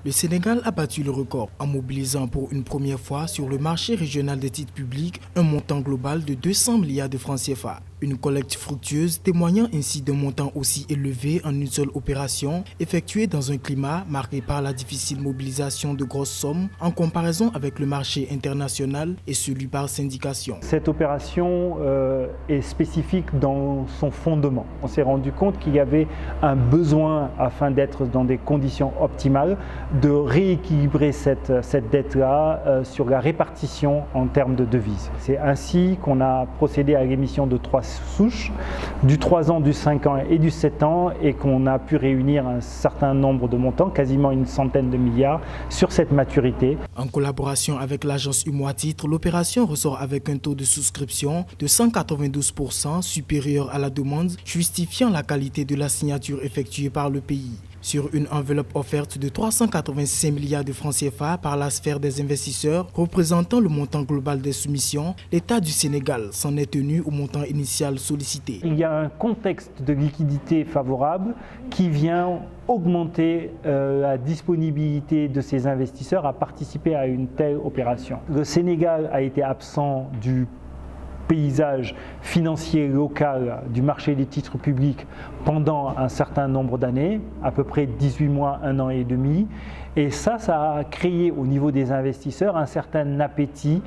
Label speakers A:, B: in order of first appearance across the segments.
A: Le Sénégal a battu le record en mobilisant pour une première fois sur le marché régional des titres publics un montant global de 200 milliards de francs CFA. Une collecte fructueuse témoignant ainsi d'un montant aussi élevé en une seule opération, effectuée dans un climat marqué par la difficile mobilisation de grosses sommes en comparaison avec le marché international et celui par syndication.
B: Cette opération est spécifique dans son fondement. On s'est rendu compte qu'il y avait un besoin, afin d'être dans des conditions optimales, de rééquilibrer cette dette-là sur la répartition en termes de devises. C'est ainsi qu'on a procédé à l'émission de 3 souches, du 3 ans, du 5 ans et du 7 ans, et qu'on a pu réunir un certain nombre de montants, quasiment une centaine de milliards, sur cette maturité.
A: En collaboration avec l'agence UMOA Titres, l'opération ressort avec un taux de souscription de 192% supérieur à la demande, justifiant la qualité de la signature effectuée par le pays. Sur une enveloppe offerte de 385 milliards de francs CFA par la sphère des investisseurs, représentant le montant global des soumissions, l'État du Sénégal s'en est tenu au montant initial sollicité.
B: Il y a un contexte de liquidité favorable qui vient augmenter la disponibilité de ces investisseurs à participer à une telle opération. Le Sénégal a été absent du paysage financier local du marché des titres publics pendant un certain nombre d'années, à peu près 18 mois, 1 an et demi. Et ça a créé au niveau des investisseurs un certain appétit,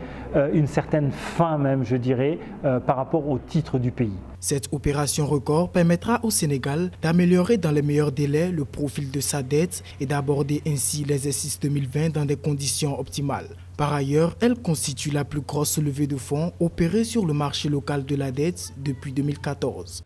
B: une certaine faim même, je dirais, par rapport aux titres du pays.
A: Cette opération record permettra au Sénégal d'améliorer dans les meilleurs délais le profil de sa dette et d'aborder ainsi l'exercice 2020 dans des conditions optimales. Par ailleurs, elle constitue la plus grosse levée de fonds opérée sur le marché local de la dette depuis 2014.